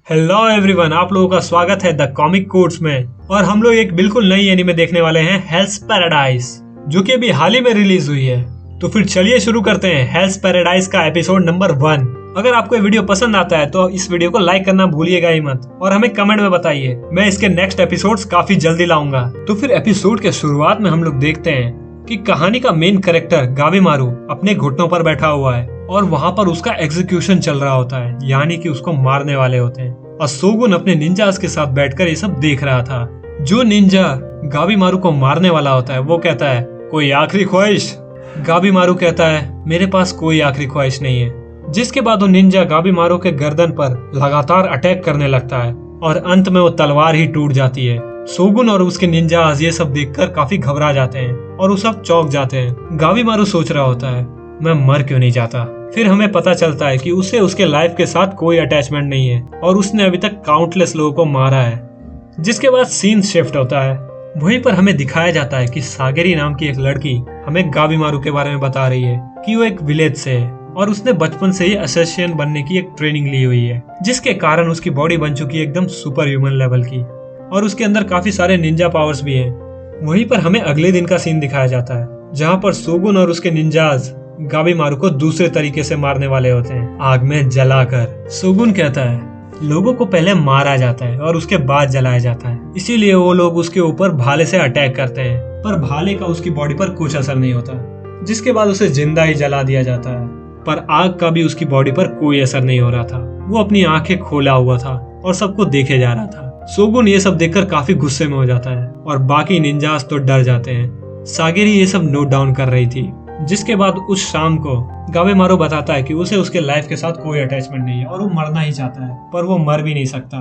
Hello everyone, आप लोगों का स्वागत है द कॉमिक कोर्स में। और हम लोग एक बिल्कुल नई एनीमे देखने वाले हैं, हेल्स पैराडाइज, जो कि अभी हाल ही में रिलीज हुई है। तो फिर चलिए शुरू करते हैं हेल्स पैराडाइज का एपिसोड नंबर 1। अगर आपको ये वीडियो पसंद आता है तो इस वीडियो को लाइक करना भूलिएगा ही मत, और हमें कमेंट में बताइए। मैं इसके नेक्स्ट एपिसोड्स काफी जल्दी लाऊंगा। तो फिर एपिसोड के शुरुआत में हम लोग देखते हैं कि कहानी का मेन कैरेक्टर गावीमारू अपने घुटनों पर बैठा हुआ है और वहाँ पर उसका एग्जीक्यूशन चल रहा होता है, यानी कि उसको मारने वाले होते हैं। और शोगुन अपने निंजास के साथ बैठकर ये सब देख रहा था। जो निंजा गावीमारू को मारने वाला होता है वो कहता है, कोई आखिरी ख्वाहिश? गावीमारू कहता है, मेरे पास कोई आखिरी ख्वाहिश नहीं है। जिसके बाद वो निंजा गावीमारू के गर्दन पर लगातार अटैक करने लगता है और अंत में वो तलवार ही टूट जाती है। शोगुन और उसके निंजास ये सब देखकर काफी घबरा जाते हैं और वो सब चौंक जाते हैं। गावीमारू सोच रहा होता है, मैं मर क्यों नहीं जाता। फिर हमें पता चलता है कि उसे उसके लाइफ के साथ कोई अटैचमेंट नहीं है और उसने अभी तक काउंटलेस लोगों को मारा है। जिसके बाद सीन शिफ्ट होता है। वहीं पर हमें दिखाया जाता है कि सागेरी नाम की एक लड़की हमें गावीमारू के बारे में बता रही है कि वो एक विलेज से है और उसने बचपन से ही असैसिन बनने की एक ट्रेनिंग ली हुई है, जिसके कारण उसकी बॉडी बन चुकी है एकदम सुपर ह्यूमन लेवल की, और उसके अंदर काफी सारे निंजा पावर्स भी हैं। वहीं पर हमें अगले दिन का सीन दिखाया जाता है, जहाँ पर शोगुन और उसके निंजाज गावीमारू को दूसरे तरीके से मारने वाले होते हैं, आग में जलाकर। शोगुन कहता है, लोगों को पहले मारा जाता है और उसके बाद जलाया जाता है, इसीलिए वो लोग उसके ऊपर भाले से अटैक करते हैं, पर भाले का उसकी बॉडी पर कुछ असर नहीं होता। जिसके बाद उसे जिंदा ही जला दिया जाता है, पर आग का भी उसकी बॉडी पर कोई असर नहीं हो रहा था। वो अपनी आंखें खोला हुआ था और सबको देखे जा रहा था। शोगुन ये सब देखकर काफी गुस्से में हो जाता है और बाकी निंजास तो डर जाते हैं। सागेरी ये सब नोट डाउन कर रही थी। जिसके बाद उस शाम को गावीमारू बताता है कि उसे उसके लाइफ के साथ कोई अटैचमेंट नहीं है और वो मरना ही चाहता है, पर वो मर भी नहीं सकता।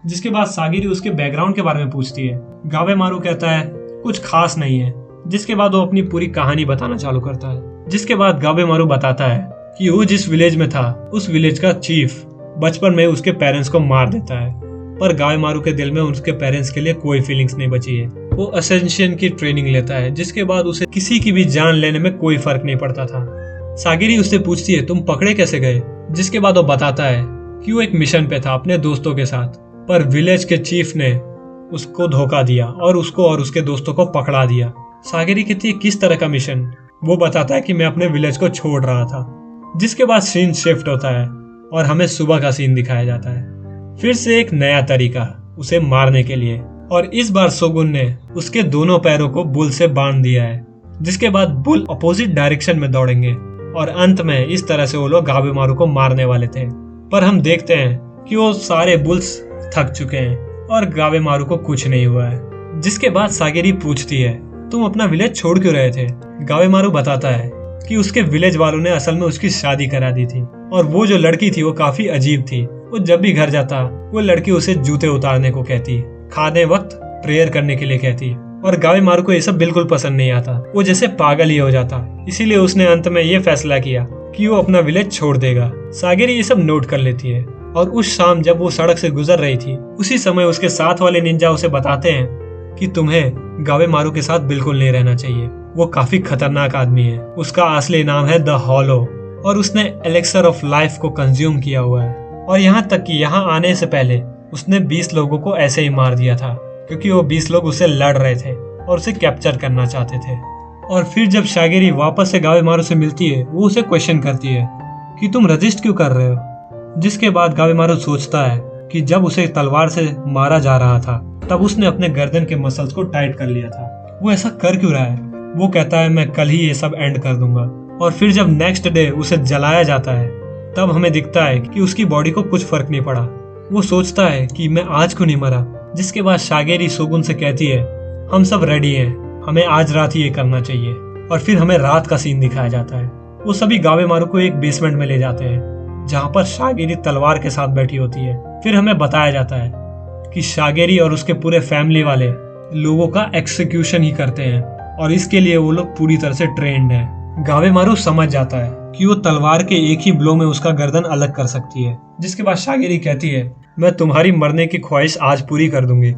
जिसके बाद सागेरी उसके बैकग्राउंड के बारे में पूछती है। गावीमारू कहता है, कुछ खास नहीं है। जिसके बाद वो अपनी पूरी कहानी बताना चालू करता है। जिसके बाद गावीमारू बताता है कि वो जिस विलेज में था उस विलेज का चीफ बचपन में उसके पेरेंट्स को मार देता है, पर गावीमारू के दिल में उसके पेरेंट्स के लिए कोई फीलिंग्स नहीं बची है। वो असेंशियन की ट्रेनिंग लेता है, जिसके बाद उसे किसी की भी जान लेने में कोई फर्क नहीं पड़ता था। सागेरी उससे पूछती है, तुम पकड़े कैसे गए? जिसके बाद वो बताता है कि वो एक मिशन पे था अपने दोस्तों के साथ, पर विलेज के चीफ ने उसको धोखा दिया और उसको और उसके दोस्तों को पकड़ा दिया। सागेरी कहती है, किस तरह का मिशन? वो बताता है कि मैं अपने विलेज को छोड़ रहा था। जिसके बाद सीन शिफ्ट होता है और हमें सुबह का सीन दिखाया जाता है। फिर से एक नया तरीका उसे मारने के लिए, और इस बार शोगुन ने उसके दोनों पैरों को बुल से बांध दिया है। जिसके बाद बुल अपोजिट डायरेक्शन में दौड़ेंगे और अंत में इस तरह से वो लोग गावीमारू को मारने वाले थे। पर हम देखते हैं कि वो सारे बुल्स थक चुके हैं और गावीमारू को कुछ नहीं हुआ है। जिसके बाद सागेरी पूछती है, तुम अपना विलेज छोड़ क्यों रहे थे? गावीमारू बताता है कि उसके विलेज वालों ने असल में उसकी शादी करा दी थी, और वो जो लड़की थी वो काफी अजीब थी। वो जब भी घर जाता वो लड़की उसे जूते उतारने को कहती, खाने वक्त प्रेयर करने के लिए कहती, और गावीमारू को ये सब बिल्कुल पसंद नहीं आता। वो जैसे पागल ही हो जाता। इसीलिए उसने अंत में ये फैसला किया कि वो अपना विलेज छोड़ देगा। सागेरी ये सब नोट कर लेती है, और उस शाम जब वो सड़क से गुजर रही थी उसी समय उसके साथ वाले निंजा उसे बताते हैं कि तुम्हें गावीमारू के साथ बिल्कुल नहीं रहना चाहिए। वो काफी खतरनाक आदमी है। उसका असली नाम है द हॉलो, और उसने एलेक्सर ऑफ लाइफ को कंज्यूम किया हुआ है, और यहाँ तक कि यहाँ आने से पहले उसने 20 लोगों को ऐसे ही मार दिया था, क्योंकि वो 20 लोग उससे लड़ रहे थे और उसे कैप्चर करना चाहते थे। और फिर जब सागेरी वापस से गावीमारू से मिलती है, वो उसे क्वेश्चन करती है कि तुम रजिस्ट क्यों कर रहे हो? जिसके बाद गावीमारू सोचता है कि जब उसे तलवार से मारा जा रहा था तब उसने अपने गर्दन के मसल्स को टाइट कर लिया था। वो ऐसा कर क्यों रहा है? वो कहता है, मैं कल ही ये सब एंड कर दूंगा। और फिर जब नेक्स्ट डे उसे जलाया जाता है तब हमें दिखता है कि उसकी बॉडी को कुछ फर्क नहीं पड़ा। वो सोचता है कि मैं आज क्यों नहीं मरा। जिसके बाद सागेरी शोगुन से कहती है, हम सब रेडी हैं, हमें आज रात ही ये करना चाहिए। और फिर हमें रात का सीन दिखाया जाता है। वो सभी गावीमारू को एक बेसमेंट में ले जाते हैं, जहाँ पर सागेरी तलवार के साथ बैठी होती है। फिर हमें बताया जाता है कि सागेरी और उसके पूरे फैमिली वाले लोगों का एक्सिक्यूशन ही करते हैं, और इसके लिए वो लोग पूरी तरह से ट्रेंड है। गावीमारू समझ जाता है कि वो तलवार के एक ही ब्लो में उसका गर्दन अलग कर सकती है। जिसके बाद सागेरी कहती है, मैं तुम्हारी मरने की ख्वाहिश आज पूरी कर दूंगी।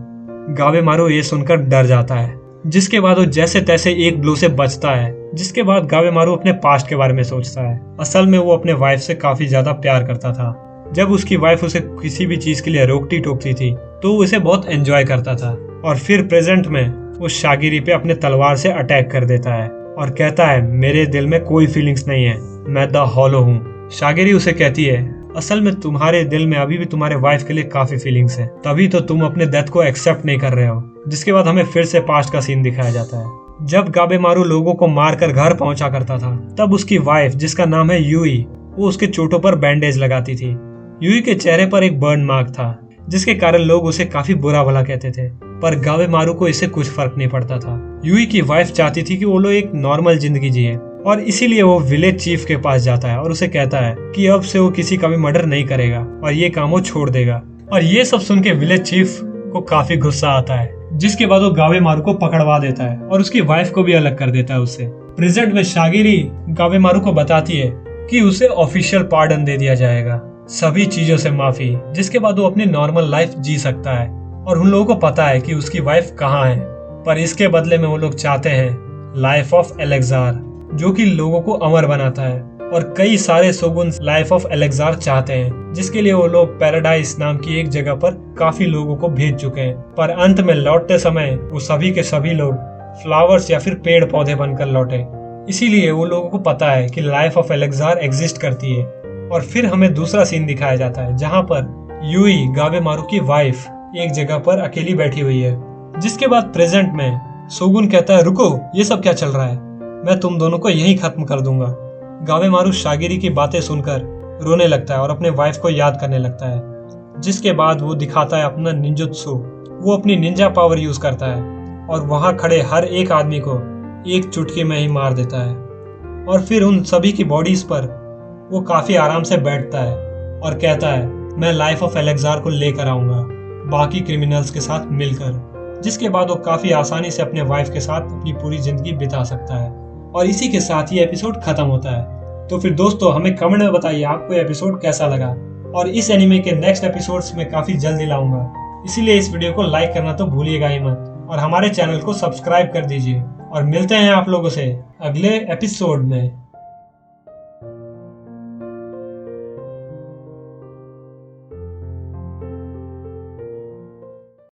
गावीमारू ये सुनकर डर जाता है। जिसके बाद वो जैसे तैसे एक ब्लो से बचता है। जिसके बाद गावीमारू अपने पास्ट के बारे में सोचता है। असल में वो अपने वाइफ से काफी ज्यादा प्यार करता था। जब उसकी वाइफ उसे किसी भी चीज के लिए रोकती टोकती थी तो वो इसे बहुत एंजॉय करता था। और फिर प्रेजेंट में वो शागिरी पे अपने तलवार से अटैक कर देता है और कहता है मेरे दिल में कोई फीलिंग्स नहीं है, मैं द हॉलो हूँ। शागिरी उसे कहती है असल में तुम्हारे दिल में अभी भी तुम्हारे वाइफ के लिए काफी फीलिंग्स है, तभी तो तुम अपने डेथ को एक्सेप्ट नहीं कर रहे हो। जिसके बाद हमें फिर से पास्ट का सीन दिखाया जाता है। जब गाबेमारू लोगों को मारकर घर पहुंचा करता था तब उसकी वाइफ जिसका नाम है यूई वो उसके चोटों पर बैंडेज लगाती थी। यूई के चेहरे पर एक बर्न मार्क था जिसके कारण लोग उसे काफी बुरा भला कहते थे, पर गाबेमारू को इससे कुछ फर्क नहीं पड़ता था। यूई की वाइफ चाहती थी कि वो लोग एक नॉर्मल जिंदगी जिए और इसीलिए वो विलेज चीफ के पास जाता है और उसे कहता है कि अब से वो किसी का भी मर्डर नहीं करेगा और ये काम वो छोड़ देगा। और ये सब सुन के विलेज चीफ को काफी गुस्सा आता है, जिसके बाद वो गाबेमारू को पकड़वा देता है और उसकी वाइफ को भी अलग कर देता है उससे। प्रेजेंट में शागिरी गाबेमारू को बताती है कि उसे ऑफिशियल पार्डन दे दिया जाएगा, सभी चीजों से माफी, जिसके बाद वो अपनी नॉर्मल लाइफ जी सकता है। और उन लोगों को पता है कि उसकी वाइफ कहाँ है, पर इसके बदले में वो लोग चाहते हैं लाइफ ऑफ एलेक्जार, जो कि लोगों को अमर बनाता है। और कई सारे शोगुन लाइफ ऑफ एलेक्जार चाहते हैं, जिसके लिए वो लोग पैराडाइज नाम की एक जगह पर काफी लोगों को भेज चुके हैं। पर अंत में लौटते समय वो सभी के सभी लोग फ्लावर्स या फिर पेड़ पौधे बनकर लौटे। इसीलिए वो लोगों को पता है कि लाइफ ऑफ एलेक्जार एग्जिस्ट करती है। और फिर हमें दूसरा सीन दिखाया जाता है जहाँ पर यूई गाबेमारू की वाइफ एक जगह पर अकेली बैठी हुई है। जिसके बाद प्रेजेंट में शोगुन कहता है रुको, ये सब क्या चल रहा है, मैं तुम दोनों को यहीं खत्म कर दूंगा। गाबेमारू शागिरी की बातें सुनकर रोने लगता है और अपने वाइफ को याद करने लगता है। जिसके बाद वो दिखाता है अपना निंजुत्सु, वो अपनी निंजा पावर यूज करता है और वहां खड़े हर एक आदमी को एक चुटकी में ही मार देता है। और फिर उन सभी की बॉडीज पर वो काफी आराम से बैठता है और कहता है मैं लाइफ ऑफ एलेक्जार को लेकर आऊंगा बाकी क्रिमिनल्स के साथ मिलकर। जिसके बाद वो काफी आसानी से अपने वाइफ के साथ अपनी पूरी जिंदगी बिता सकता है। और इसी के साथ ये एपिसोड खत्म होता है। तो फिर दोस्तों हमें कमेंट में बताइए आपको ये एपिसोड कैसा लगा, और इस एनिमे के नेक्स्ट एपिसोड्स में काफी जल्दी लाऊंगा, इसीलिए इस वीडियो को लाइक करना तो भूलिएगा ही मत और हमारे चैनल को सब्सक्राइब कर दीजिए। और मिलते हैं आप लोगों से अगले एपिसोड में।